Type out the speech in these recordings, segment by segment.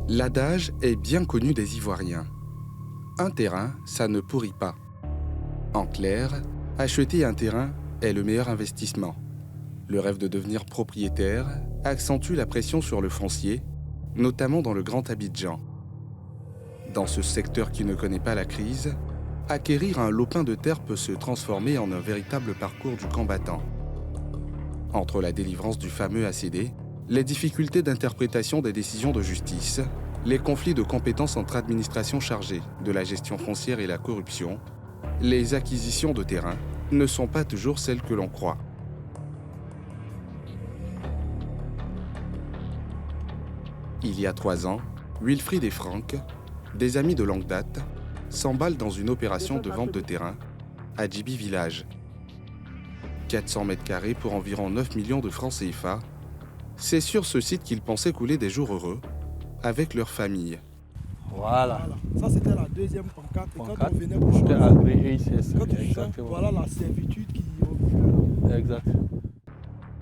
L'adage est bien connu des Ivoiriens. Un terrain, ça ne pourrit pas. En clair, acheter un terrain est le meilleur investissement. Le rêve de devenir propriétaire accentue la pression sur le foncier, notamment dans le Grand Abidjan. Dans ce secteur qui ne connaît pas la crise, acquérir un lopin de terre peut se transformer en un véritable parcours du combattant. Entre la délivrance du fameux ACD, les difficultés d'interprétation des décisions de justice, les conflits de compétences entre administrations chargées de la gestion foncière et la corruption, les acquisitions de terrain ne sont pas toujours celles que l'on croit. Il y a 3 ans, Wilfried et Franck, des amis de longue date, s'emballent dans une opération de vente de terrain à Djibi Village. 400 mètres carrés pour environ 9 millions de francs CFA, c'est sur ce site qu'ils pensaient couler des jours heureux avec leur famille. Voilà. Ça, c'était la deuxième pancarte. Et quand on venait pour C'était choisir, agréé, c'est quand on change, exactement. voilà la servitude qui occupe là. Exact.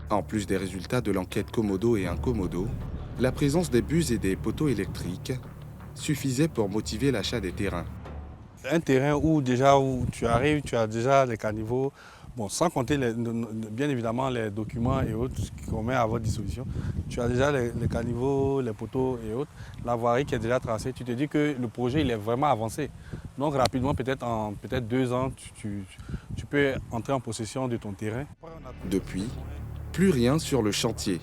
En plus des résultats de l'enquête Komodo et Incomodo, la présence des bus et des poteaux électriques suffisait pour motiver l'achat des terrains. Un terrain où tu arrives, tu as déjà les caniveaux, bon, sans compter bien évidemment les documents et autres qu'on met à votre disposition. Tu as déjà les caniveaux, les poteaux et autres, la voirie qui est déjà tracée. Tu te dis que le projet il est vraiment avancé. Donc rapidement, peut-être en 2 ans, tu peux entrer en possession de ton terrain. Depuis, plus rien sur le chantier.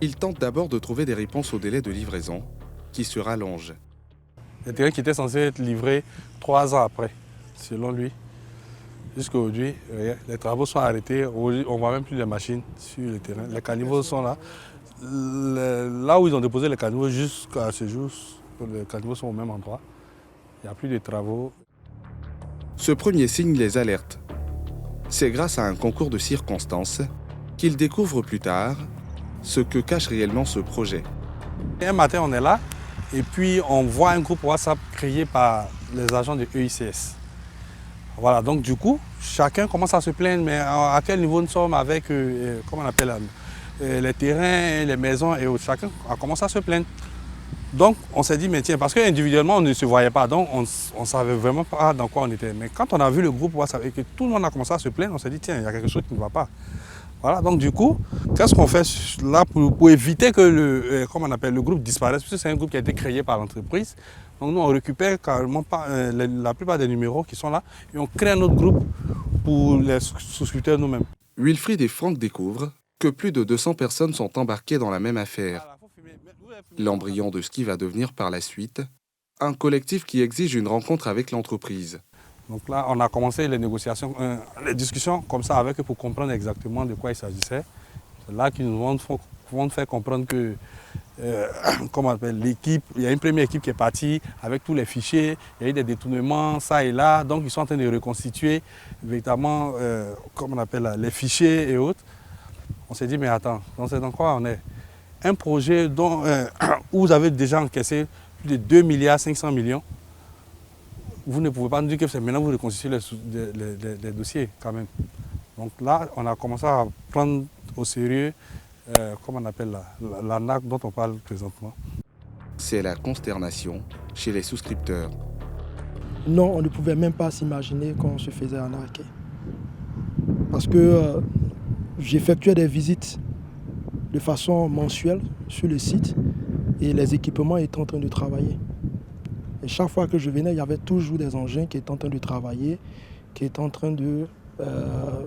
Ils tentent d'abord de trouver des réponses au délai de livraison, qui se rallonge. Le terrain qui était censé être livré 3 ans après, selon lui. Jusqu'à aujourd'hui, les travaux sont arrêtés. On ne voit même plus les machines sur le terrain. Les caniveaux sont là. Là où ils ont déposé les caniveaux, jusqu'à ce jour, les caniveaux sont au même endroit. Il n'y a plus de travaux. Ce premier signe les alerte. C'est grâce à un concours de circonstances qu'ils découvrent plus tard ce que cache réellement ce projet. Un matin, on est là et puis on voit un groupe WhatsApp créé par les agents de EICS. Voilà, donc du coup, chacun commence à se plaindre, mais à quel niveau nous sommes avec, comment on appelle, les terrains, les maisons et autres. Chacun a commencé à se plaindre. Donc on s'est dit, mais tiens, parce qu'individuellement on ne se voyait pas, donc on ne savait vraiment pas dans quoi on était. Mais quand on a vu le groupe WhatsApp et que tout le monde a commencé à se plaindre, on s'est dit, tiens, il y a quelque chose qui ne va pas. Voilà, donc du coup, qu'est-ce qu'on fait là pour éviter que le groupe disparaisse, puisque c'est un groupe qui a été créé par l'entreprise. Donc nous, on récupère carrément la plupart des numéros qui sont là et on crée un autre groupe pour les souscripteurs nous-mêmes. Wilfried et Franck découvrent que plus de 200 personnes sont embarquées dans la même affaire. L'embryon de ce qui va devenir par la suite un collectif qui exige une rencontre avec l'entreprise. Donc là, on a commencé les négociations, les discussions comme ça avec eux pour comprendre exactement de quoi il s'agissait. C'est là qu'ils nous vont faire comprendre que comment on appelle, l'équipe, il y a une première équipe qui est partie avec tous les fichiers, il y a eu des détournements, ça et là, donc ils sont en train de reconstituer véritablement comment on appelle, les fichiers et autres. On s'est dit, mais attends, c'est dans quoi on est? Un projet dont, où vous avez déjà encaissé plus de 2 milliards 500 millions. Vous ne pouvez pas nous dire que c'est maintenant que vous reconstituez les dossiers quand même. Donc là, on a commencé à prendre au sérieux, comment on appelle l'arnaque dont on parle présentement. C'est la consternation chez les souscripteurs. Non, on ne pouvait même pas s'imaginer qu'on se faisait arnaquer. Parce que j'effectuais des visites de façon mensuelle sur le site et les équipements étaient en train de travailler. Et chaque fois que je venais, il y avait toujours des engins qui étaient en train de travailler, qui étaient en train de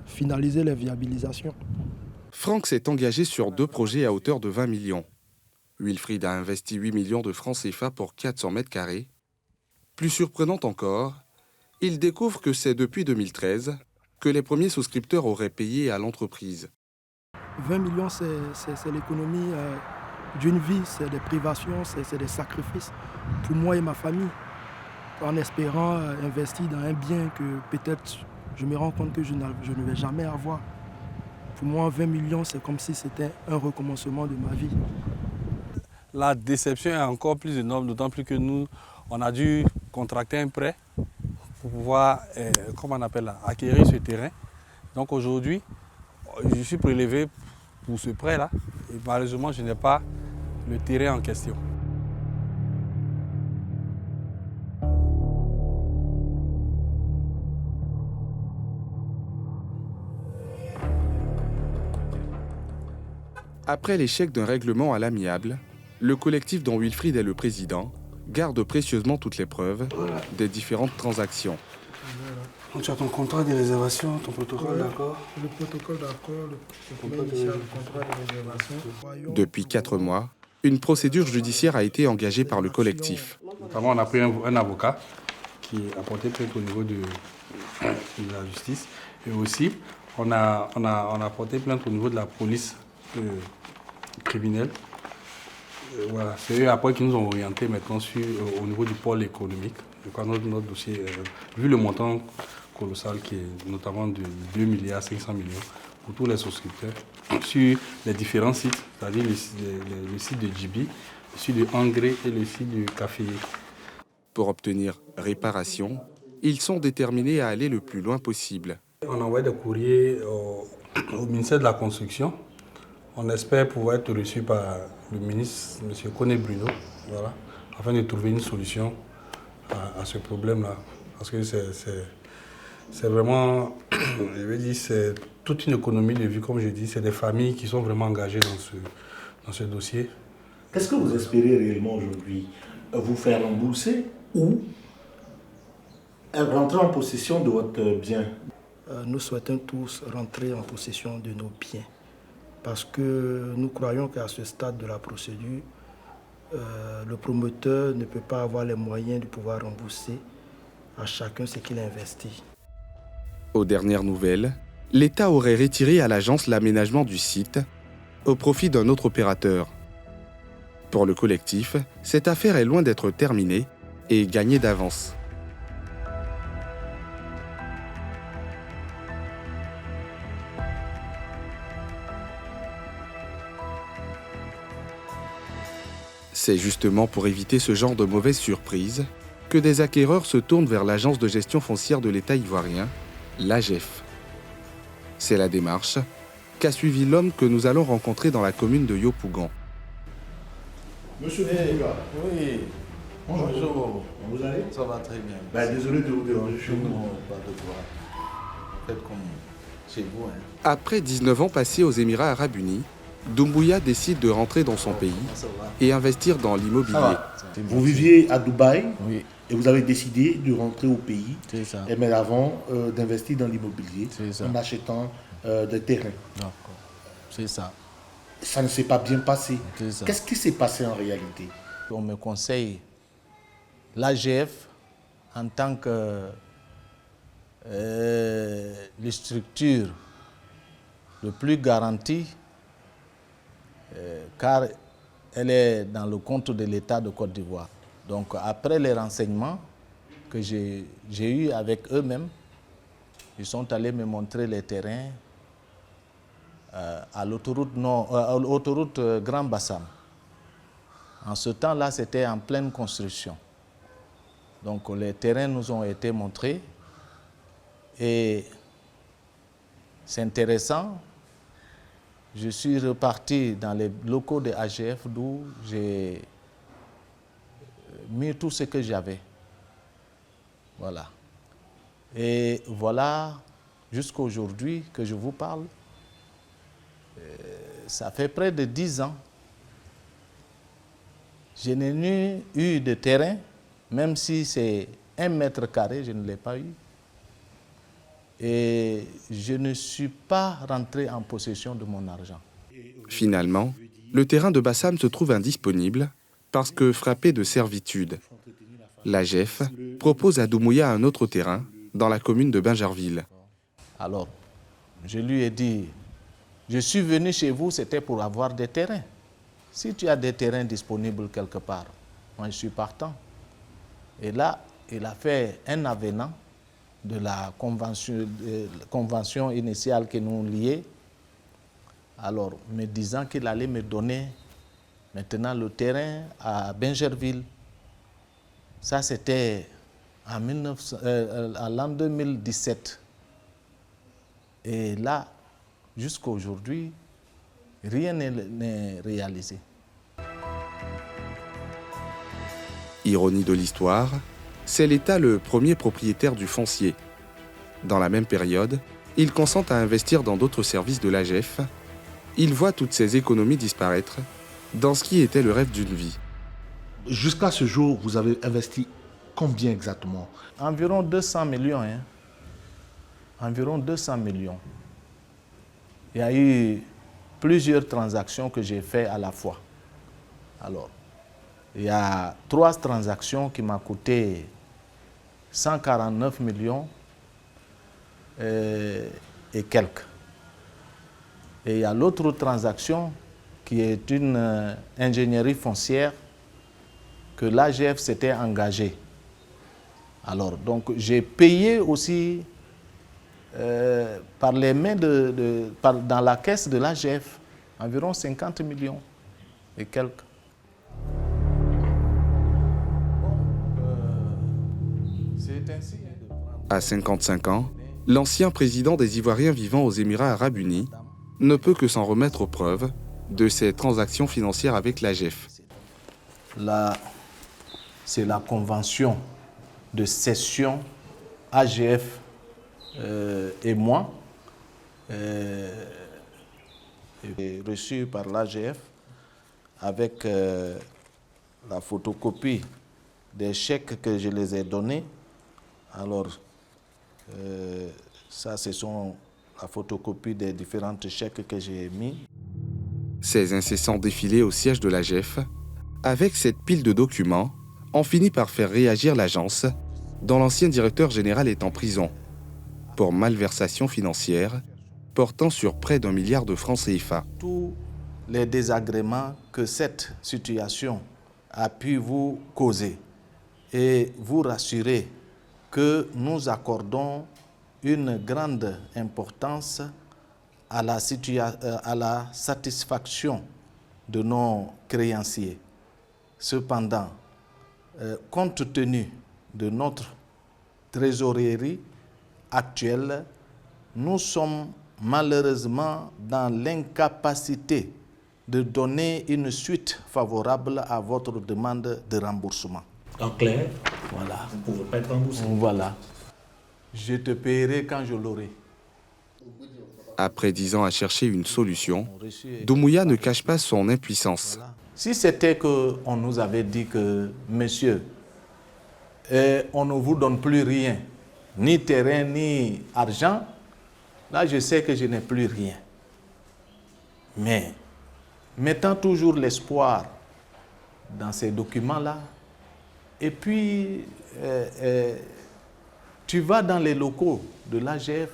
finaliser les viabilisations. Franck s'est engagé sur 2 projets à hauteur de 20 millions. Wilfried a investi 8 millions de francs CFA pour 400 mètres carrés. Plus surprenant encore, il découvre que c'est depuis 2013 que les premiers souscripteurs auraient payé à l'entreprise. 20 millions, c'est l'économie d'une vie, c'est des privations, c'est des sacrifices pour moi et ma famille. En espérant investir dans un bien que peut-être je me rends compte que je ne vais jamais avoir. Pour moi, 20 millions, c'est comme si c'était un recommencement de ma vie. La déception est encore plus énorme, d'autant plus que nous, on a dû contracter un prêt pour pouvoir, comment on appelle, acquérir ce terrain. Donc aujourd'hui, je suis prélevé pour ce prêt-là et malheureusement, je n'ai pas le terrain en question. Après l'échec d'un règlement à l'amiable, le collectif dont Wilfried est le président garde précieusement toutes les preuves des différentes transactions. Donc, tu as ton contrat de réservation, ton protocole d'accord. Le protocole d'accord, le contrat de réservation. Depuis 4 mois, une procédure judiciaire a été engagée par le collectif. Notamment, on a pris un avocat qui a porté plainte au niveau de la justice. Et aussi, on a porté plainte au niveau de la police criminelle. Voilà. C'est eux après qui nous ont orientés maintenant au niveau du pôle économique. Je crois notre dossier, vu le montant colossal qui est notamment de 2 milliards 500 millions pour tous les souscripteurs, sur les différents sites, c'est-à-dire le site de Djibi, le site de Angré et le site du Café. Pour obtenir réparation, ils sont déterminés à aller le plus loin possible. On envoie des courriers au ministère de la Construction. On espère pouvoir être reçu par le ministre, M. Koné Bruno, voilà, afin de trouver une solution à ce problème-là. Parce que c'est vraiment, je veux dire, c'est toute une économie de vie, comme je dis, c'est des familles qui sont vraiment engagées dans ce dossier. Qu'est-ce que vous espérez réellement aujourd'hui? Vous faire rembourser ou rentrer en possession de votre bien? Nous souhaitons tous rentrer en possession de nos biens parce que nous croyons qu'à ce stade de la procédure, le promoteur ne peut pas avoir les moyens de pouvoir rembourser à chacun ce qu'il investit. Aux dernières nouvelles, l'État aurait retiré à l'agence l'aménagement du site au profit d'un autre opérateur. Pour le collectif, cette affaire est loin d'être terminée et gagnée d'avance. C'est justement pour éviter ce genre de mauvaises surprises que des acquéreurs se tournent vers l'agence de gestion foncière de l'État ivoirien, l'AGEF. C'est la démarche qu'a suivi l'homme que nous allons rencontrer dans la commune de Yopougon. Monsieur Boula. Oui. Bonjour. Vous allez? Ça va très bien. Désolé de vous déranger chez nous. Non, pas de quoi. Faites comme chez vous. Hein. Après 19 ans passés aux Émirats arabes unis, Doumbouya décide de rentrer dans son pays Ça va. et investir dans l'immobilier. Vous viviez à Dubaï Oui, et vous avez décidé de rentrer au pays, c'est ça. mais avant d'investir dans l'immobilier C'est ça. en achetant des terrains. D'accord. C'est ça. Ça ne s'est pas bien passé. C'est ça. Qu'est-ce qui s'est passé en réalité? On me conseille l'AGF en tant que les structures le plus garantie car elle est dans le compte de l'État de Côte d'Ivoire. Donc après les renseignements que j'ai eus avec eux-mêmes, ils sont allés me montrer les terrains à l'autoroute Grand Bassam. En ce temps-là, c'était en pleine construction. Donc les terrains nous ont été montrés et c'est intéressant. Je suis reparti dans les locaux de AGF d'où j'ai mis tout ce que j'avais. Voilà. Et voilà, jusqu'à aujourd'hui que je vous parle, ça fait près de 10 ans. Je n'ai eu de terrain, même si c'est 1 mètre carré, je ne l'ai pas eu. Et je ne suis pas rentré en possession de mon argent. Finalement, le terrain de Bassam se trouve indisponible parce que frappé de servitude. L'AGEF propose à Doumbouya un autre terrain dans la commune de Bingerville. Alors, je lui ai dit, je suis venu chez vous, c'était pour avoir des terrains. Si tu as des terrains disponibles quelque part, moi je suis partant. Et là, il a fait un avenant de la convention initiale qui nous liait, alors me disant qu'il allait me donner maintenant le terrain à Bingerville. Ça, c'était en l'an 2017. Et là, jusqu'à aujourd'hui, rien n'est réalisé. Ironie de l'histoire, c'est l'État le premier propriétaire du foncier. Dans la même période, il consent à investir dans d'autres services de l'AGEF il voit toutes ces économies disparaître dans ce qui était le rêve d'une vie. Jusqu'à ce jour, vous avez investi combien exactement? Environ 200 millions. Environ 200 millions. Il y a eu plusieurs transactions que j'ai faites à la fois. Alors, il y a 3 transactions qui m'ont coûté 149 millions et quelques. Et il y a l'autre transaction qui est une ingénierie foncière que l'AGF s'était engagé. Alors, donc, j'ai payé aussi par les mains dans la caisse de l'AGF environ 50 millions et quelques. C'est ainsi. À 55 ans, l'ancien président des Ivoiriens vivant aux Émirats arabes unis ne peut que s'en remettre aux preuves de ses transactions financières avec l'AGF. Là, c'est la convention de cession AGF et moi, reçue par l'AGF avec la photocopie des chèques que je les ai donnés. Alors, ça, ce sont la photocopie des différents chèques que j'ai mis. Ces incessants défilés au siège de l'AGF, avec cette pile de documents, ont fini par faire réagir l'agence, dont l'ancien directeur général est en prison, pour malversation financière, portant sur près d'1 milliard de francs CFA. Tous les désagréments que cette situation a pu vous causer et vous rassurer que nous accordons une grande importance à la satisfaction de nos créanciers. Cependant, compte tenu de notre trésorerie actuelle, nous sommes malheureusement dans l'incapacité de donner une suite favorable à votre demande de remboursement. En clair, Voilà. vous ne pouvez pas être remboursé. Voilà. Je te paierai quand je l'aurai. Après 10 ans à chercher une solution, Doumbouya ne cache pas son impuissance. Voilà. Si c'était qu'on nous avait dit que, monsieur, on ne vous donne plus rien, ni terrain, ni argent, là je sais que je n'ai plus rien. Mais, mettant toujours l'espoir dans ces documents-là, et puis tu vas dans les locaux de l'AGF,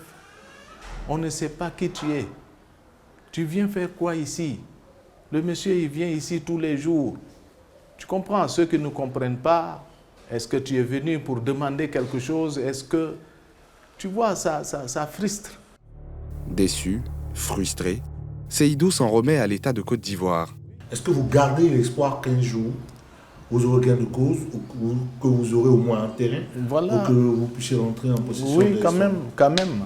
on ne sait pas qui tu es. Tu viens faire quoi ici? Le monsieur, il vient ici tous les jours. Tu comprends? Ceux qui ne comprennent pas, est-ce que tu es venu pour demander quelque chose? Est-ce que... Tu vois, ça frustre. Déçu, frustré, Seydou s'en remet à l'État de Côte d'Ivoire. Est-ce que vous gardez l'espoir qu'un jour, vous aurez gain de cause, ou que vous aurez au moins un terrain, Voilà. pour que vous puissiez rentrer en possession Oui, des quand sommes? même.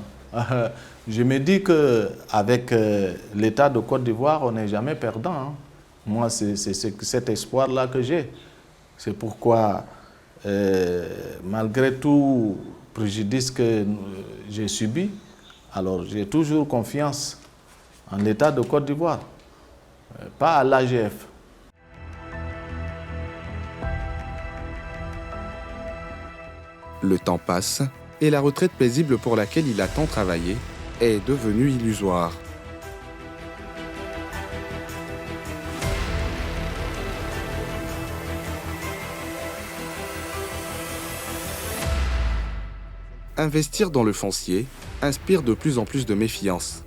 Je me dis qu'avec l'État de Côte d'Ivoire, on n'est jamais perdant. Hein. Moi, c'est cet espoir-là que j'ai. C'est pourquoi, malgré tout préjudice que j'ai subi, alors j'ai toujours confiance en l'État de Côte d'Ivoire, pas à l'AGF. Le temps passe et la retraite paisible pour laquelle il a tant travaillé est devenue illusoire. Investir dans le foncier inspire de plus en plus de méfiance,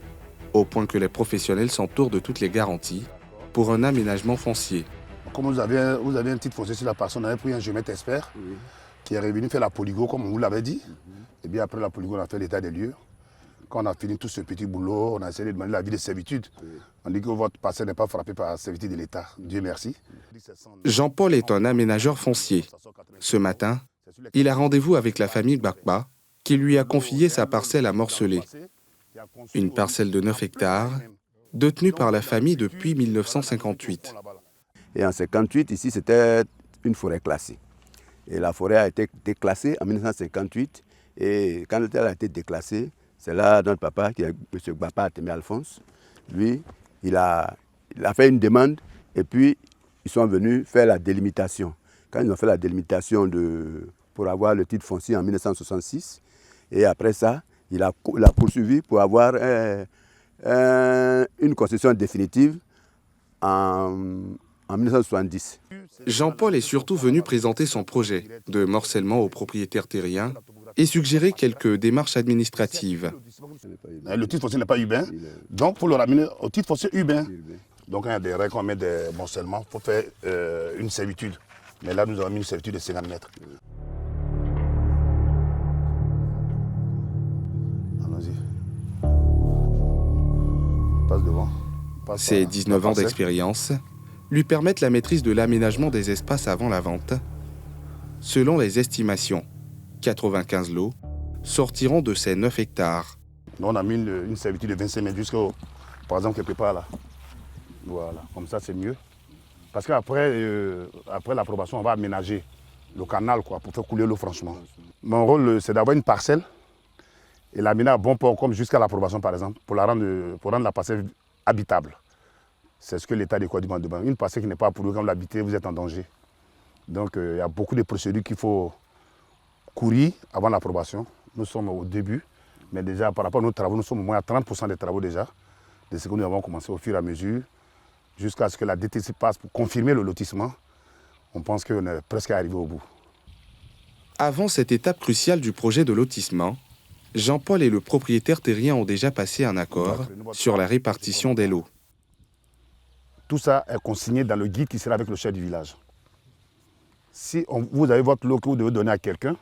au point que les professionnels s'entourent de toutes les garanties pour un aménagement foncier. Comme vous avez un titre foncier sur la personne, on avait pris un géomètre expert qui est revenu faire la polygo, comme on vous l'avait dit. Et bien après la polygo, on a fait l'état des lieux. Quand on a fini tout ce petit boulot, on a essayé de demander l'avis de servitude. On dit que votre parcelle n'est pas frappée par la servitude de l'État. Dieu merci. Jean-Paul est un aménageur foncier. Ce matin, il a rendez-vous avec la famille Bakba, qui lui a confié sa parcelle à morceler. Une parcelle de 9 hectares, détenue par la famille depuis 1958. Et en 1958, ici, c'était une forêt classée. Et la forêt a été déclassée en 1958. Et quand elle a été déclassée, c'est là notre papa, qui est M. Gbapa Ateme Alphonse, lui, il a fait une demande et puis ils sont venus faire la délimitation. Quand ils ont fait la délimitation pour avoir le titre foncier en 1966, et après ça, il a poursuivi pour avoir une concession définitive en 1970. Jean-Paul est surtout venu présenter son projet de morcellement aux propriétaires terriens et suggérer quelques démarches administratives. Le titre foncier n'est pas urbain, donc il faut le ramener au titre foncier urbain. Donc il y a des règles, on met des morcellements pour faire une servitude. Mais là, nous avons mis une servitude de 50 mètres. Allons-y. Passe devant. Ses 19 ans d'expérience lui permettent la maîtrise de l'aménagement des espaces avant la vente. Selon les estimations, 95 lots sortiront de ces 9 hectares. On a mis une servitude de 25 mètres jusqu'au, par exemple, quelque part là. Voilà, comme ça c'est mieux. Parce qu'après après l'approbation, on va aménager le canal quoi, pour faire couler l'eau franchement. Mon rôle, c'est d'avoir une parcelle et l'amener à bon port, comme jusqu'à l'approbation par exemple, pour rendre la parcelle habitable. C'est ce que l'État des Côtes d'Ivoire demande. Une parcelle qui n'est pas approuvée, quand vous l'habitez, vous êtes en danger. Donc il y a beaucoup de procédures qu'il faut courir avant l'approbation. Nous sommes au début, mais déjà par rapport à nos travaux, nous sommes au moins à 30% des travaux déjà, de ce que nous avons commencé au fur et à mesure, jusqu'à ce que la DTC passe pour confirmer le lotissement. On pense qu'on est presque arrivé au bout. Avant cette étape cruciale du projet de lotissement, Jean-Paul et le propriétaire terrien ont déjà passé un accord sur la répartition des lots. Tout ça est consigné dans le guide qui sera avec le chef du village. Si vous avez votre lot que vous devez donner à quelqu'un,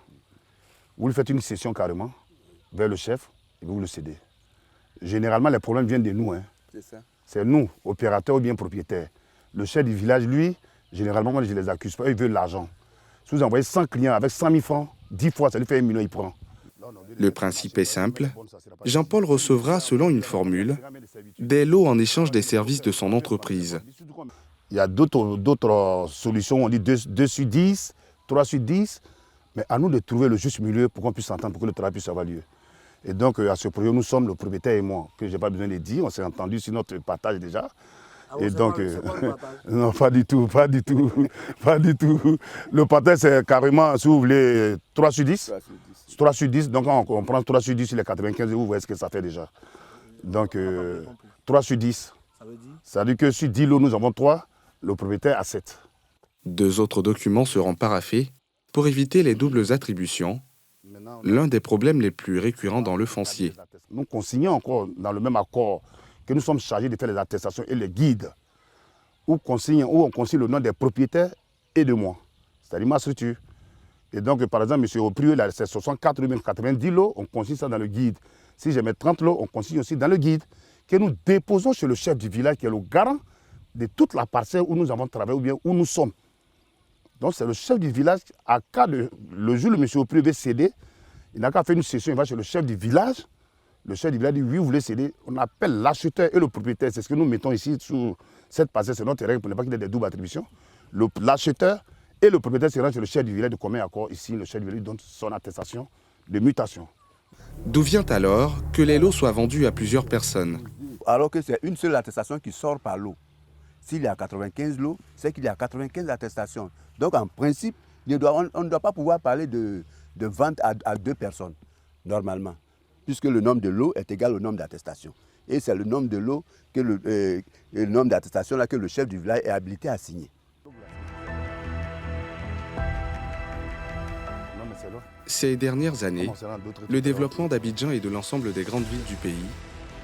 vous lui faites une cession carrément vers le chef et vous le cédez. Généralement, les problèmes viennent de nous. Hein. C'est nous, opérateurs ou bien propriétaires. Le chef du village, lui, généralement, moi, je ne les accuse pas, il veut l'argent. Si vous envoyez 100 clients avec 100 000 francs, 10 fois, ça lui fait 1 million, il prend. Le principe est simple. Jean-Paul recevra, selon une formule, des lots en échange des services de son entreprise. Il y a d'autres solutions, on dit 2 sur 10, 3 sur 10, mais à nous de trouver le juste milieu pour qu'on puisse s'entendre, pour que le travail puisse avoir lieu. Et donc, à ce projet, nous sommes le propriétaire et moi, que je n'ai pas besoin de dire, on s'est entendu sur notre partage déjà. Et donc, non, pas du tout, pas du tout, pas du tout. Le partage, c'est carrément, si vous voulez, 3 sur 10. 3 sur 10, donc on prend 3 sur 10 sur les 95 et vous voyez ce que ça fait déjà. Donc, 3 sur 10. Ça veut dire que sur 10 lots, nous avons 3, le propriétaire a 7. 2 autres documents seront paraphés pour éviter les doubles attributions, l'un des problèmes les plus récurrents dans le foncier. Nous consignons encore dans le même accord que nous sommes chargés de faire les attestations et les guides, où on consigne le nom des propriétaires et de moi, c'est-à-dire ma structure. Et donc, par exemple, M. Auprieux, c'est 64 ou même 90 lots, on consigne ça dans le guide. Si j'ai mes 30 lots, on consigne aussi dans le guide, que nous déposons chez le chef du village, qui est le garant de toute la parcelle où nous avons travaillé ou bien où nous sommes. Donc, c'est le chef du village, le jour où M. Auprieux veut céder, il n'a qu'à faire une session, il va chez le chef du village. Le chef du village dit oui, vous voulez céder. On appelle l'acheteur et le propriétaire. C'est ce que nous mettons ici sur cette parcelle, c'est notre règle pour ne pas qu'il y ait des doubles attributions. L'acheteur et le propriétaire se rendent chez le chef du village de commun accord. Ici, le chef du village donne son attestation de mutation. D'où vient alors que les lots soient vendus à plusieurs personnes? Alors que c'est une seule attestation qui sort par lot. S'il y a 95 lots, c'est qu'il y a 95 attestations. Donc en principe, on ne doit pas pouvoir parler de vente à 2 personnes, normalement, puisque le nombre de lots est égal au nombre d'attestations. Et c'est le nombre de lots, le nombre d'attestations là que le chef du village est habilité à signer. Ces dernières années, le développement d'Abidjan et de l'ensemble des grandes villes du pays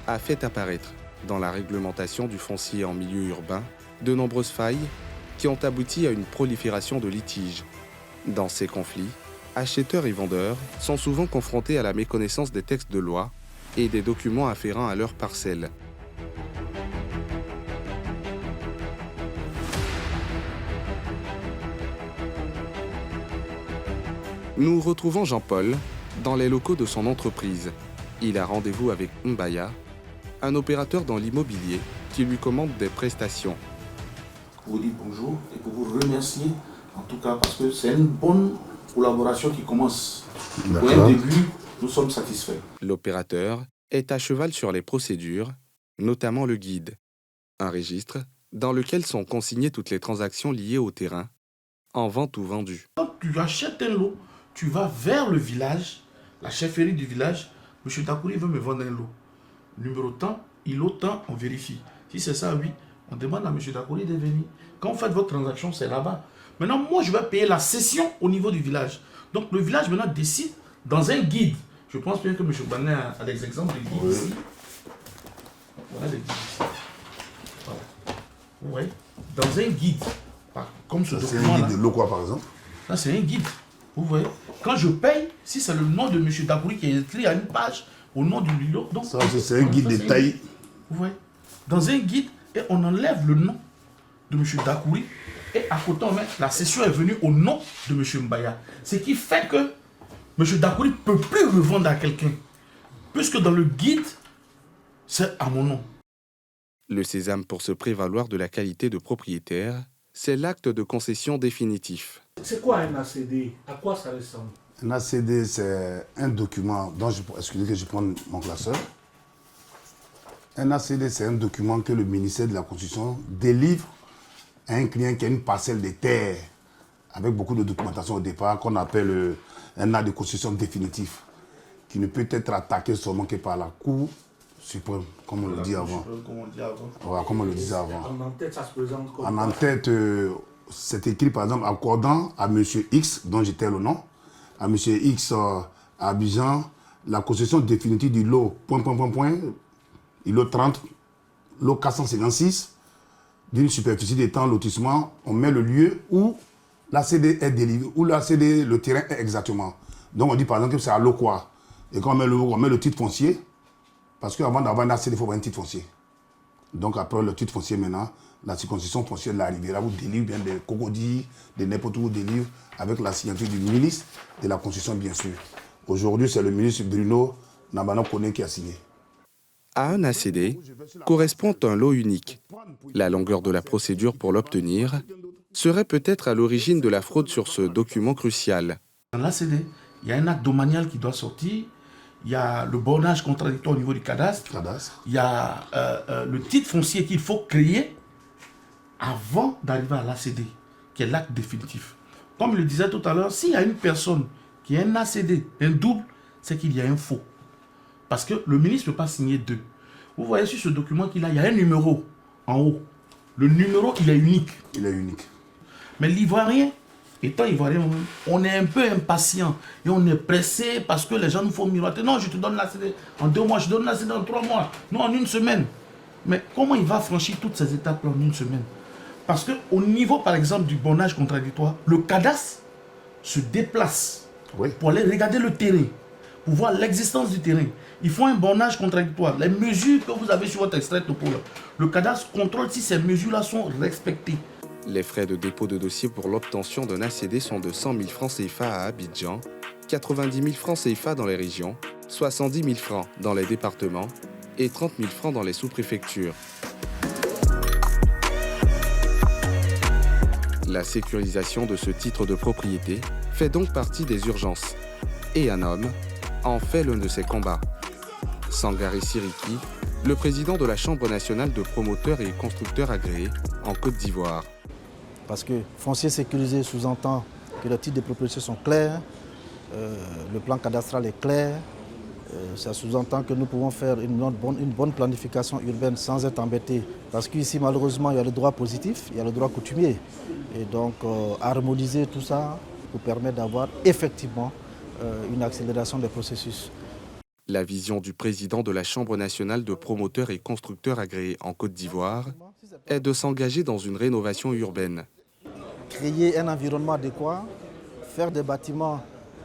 a fait apparaître, dans la réglementation du foncier en milieu urbain, de nombreuses failles qui ont abouti à une prolifération de litiges. Dans ces conflits, acheteurs et vendeurs sont souvent confrontés à la méconnaissance des textes de loi et des documents afférents à leurs parcelles. Nous retrouvons Jean-Paul dans les locaux de son entreprise. Il a rendez-vous avec Mbaya, un opérateur dans l'immobilier qui lui commande des prestations. Pour vous dire bonjour et pour vous remercier, en tout cas parce que c'est une bonne collaboration qui commence. Pour un début, nous sommes satisfaits. L'opérateur est à cheval sur les procédures, notamment le guide. Un registre dans lequel sont consignées toutes les transactions liées au terrain, en vente ou vendu. Quand tu achètes un lot, tu vas vers le village, la chefferie du village. Monsieur Dakouri veut me vendre un lot. Numéro tant, il autant, on vérifie. Si c'est ça, oui, on demande à monsieur Dakouri de venir. Quand vous faites votre transaction, c'est là-bas. Maintenant, moi, je vais payer la cession au niveau du village. Donc, le village, maintenant, décide dans un guide. Je pense bien que M. Banet a des exemples de guides ici. Voilà les guides ici. Voilà. Vous voyez, dans un guide, comme ce document-là. C'est un guide de l'eau, quoi, par exemple? Là, c'est un guide. Vous voyez, quand je paye, si c'est le nom de M. Dakouri qui est écrit à une page, au nom du lot, donc c'est un guide détaillé. Vous voyez, dans un guide, et on enlève le nom de M. Dakouri, et à côté, on met la cession est venue au nom de M. Mbaya. Ce qui fait que M. Dakouri ne peut plus revendre à quelqu'un, puisque dans le guide, c'est à mon nom. Le sésame pour se prévaloir de la qualité de propriétaire, c'est l'acte de concession définitif. C'est quoi un ACD? À quoi ça ressemble? Un ACD, c'est un document dont excusez que je prends mon classeur. Un ACD, c'est un document que le ministère de la Constitution délivre à un client qui a une parcelle de terre avec beaucoup de documentation au départ, qu'on appelle un acte de concession définitif, qui ne peut être attaqué seulement que par la Cour suprême, comme on le dit avant. Voilà, comme on le disait avant. En en-tête, ça se présente comme en en-tête, c'est écrit par exemple accordant à M. X, dont j'étais le nom, à M. X à Abidjan, la concession définitive du lot, du lot 30, lot 456, d'une superficie d'étang lotissement, on met le lieu où l'ACD est délivré, où l'ACD, le terrain est exactement. Donc on dit par exemple que c'est à Lokwa. Et quand on met le titre foncier, parce qu'avant d'avoir un ACD, il faut avoir un titre foncier. Donc après le titre foncier maintenant, la circonscription foncière de la Riviera vous délivre bien des cocodis, des n'importe où vous délivre avec la signature du ministre de la Constitution bien sûr. Aujourd'hui c'est le ministre Bruno Nambano Kone qui a signé. À un ACD correspond un lot unique. La longueur de la procédure pour l'obtenir serait peut-être à l'origine de la fraude sur ce document crucial. Dans l'ACD, il y a un acte domanial qui doit sortir, il y a le bornage contradictoire au niveau du cadastre, il y a le titre foncier qu'il faut créer avant d'arriver à l'ACD, qui est l'acte définitif. Comme je le disais tout à l'heure, s'il y a une personne qui a un ACD, un double, c'est qu'il y a un faux. Parce que le ministre ne peut pas signer deux. Vous voyez sur ce document qu'il a, il y a un numéro en haut. Le numéro, il est unique. Il est unique. Mais l'Ivoirien, étant Ivoirien, on est un peu impatient et on est pressé parce que les gens nous font miroiter. Non, je te donne l'ACD en 2 mois, je te donne l'ACD en 3 mois, non en 1 semaine. Mais comment il va franchir toutes ces étapes-là en 1 semaine? Parce qu'au niveau, par exemple, du bornage contradictoire, le cadastre se déplace pour aller regarder le terrain, pour voir l'existence du terrain. Il faut un bornage contradictoire. Les mesures que vous avez sur votre extrait topo, le cadastre contrôle si ces mesures-là sont respectées. Les frais de dépôt de dossier pour l'obtention d'un ACD sont de 100 000 francs CFA à Abidjan, 90 000 francs CFA dans les régions, 70 000 francs dans les départements et 30 000 francs dans les sous-préfectures. La sécurisation de ce titre de propriété fait donc partie des urgences. Et un homme en fait l'un de ses combats. Sangaré Siriki, le président de la Chambre nationale de promoteurs et constructeurs agréés en Côte d'Ivoire. Parce que foncier sécurisé sous-entend que les titres de propriété sont clairs, le plan cadastral est clair, ça sous-entend que nous pouvons faire une bonne planification urbaine sans être embêtés. Parce qu'ici, malheureusement, il y a le droit positif, il y a le droit coutumier. Et donc, harmoniser tout ça pour permettre d'avoir effectivement une accélération des processus. La vision du président de la Chambre nationale de promoteurs et constructeurs agréés en Côte d'Ivoire est de s'engager dans une rénovation urbaine. Créer un environnement adéquat, faire des bâtiments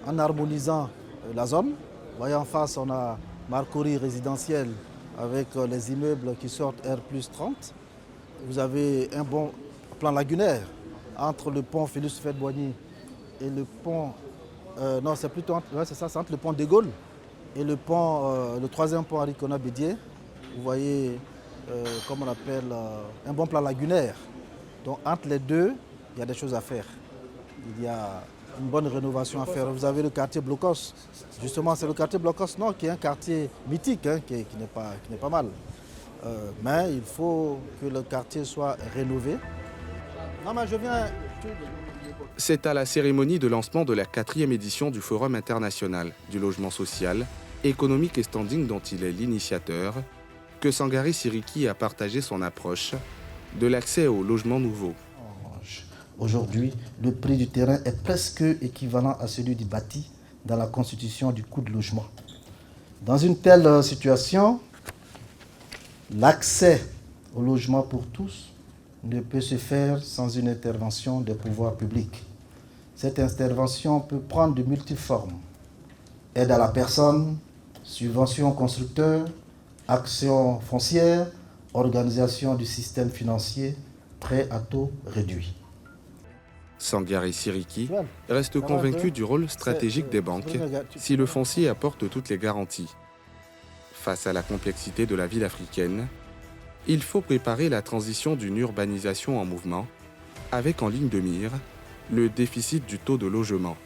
en harmonisant la zone. Vous voyez en face, on a Marcory résidentiel avec les immeubles qui sortent R+30. Vous avez un bon plan lagunaire entre le pont Félix Houphouët-Boigny et le pont... non, c'est plutôt c'est entre le pont de Gaulle et le pont, le 3e pont Arikona Bédier. Vous voyez, comme on appelle, un bon plan lagunaire. Donc entre les deux, il y a des choses à faire. Il y a une bonne rénovation à faire. Vous avez le quartier Blocos. Justement, c'est le quartier Blocos Nord qui est un quartier mythique, hein, qui n'est pas mal. Mais il faut que le quartier soit rénové. Non, mais je viens... C'est à la cérémonie de lancement de la 4e édition du Forum international du logement social, économique et standing dont il est l'initiateur, que Sangaré Siriki a partagé son approche de l'accès au logement nouveau. Aujourd'hui, le prix du terrain est presque équivalent à celui du bâti dans la constitution du coût de logement. Dans une telle situation, l'accès au logement pour tous ne peut se faire sans une intervention des pouvoirs publics. Cette intervention peut prendre de multiples formes. Aide à la personne, subvention constructeur, action foncière, organisation du système financier, prêt à taux réduit. Sangaré Siriki reste convaincu du rôle stratégique des banques si le foncier apporte toutes les garanties. Face à la complexité de la ville africaine, il faut préparer la transition d'une urbanisation en mouvement, avec en ligne de mire le déficit du taux de logement,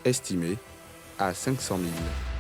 estimé à 500 000.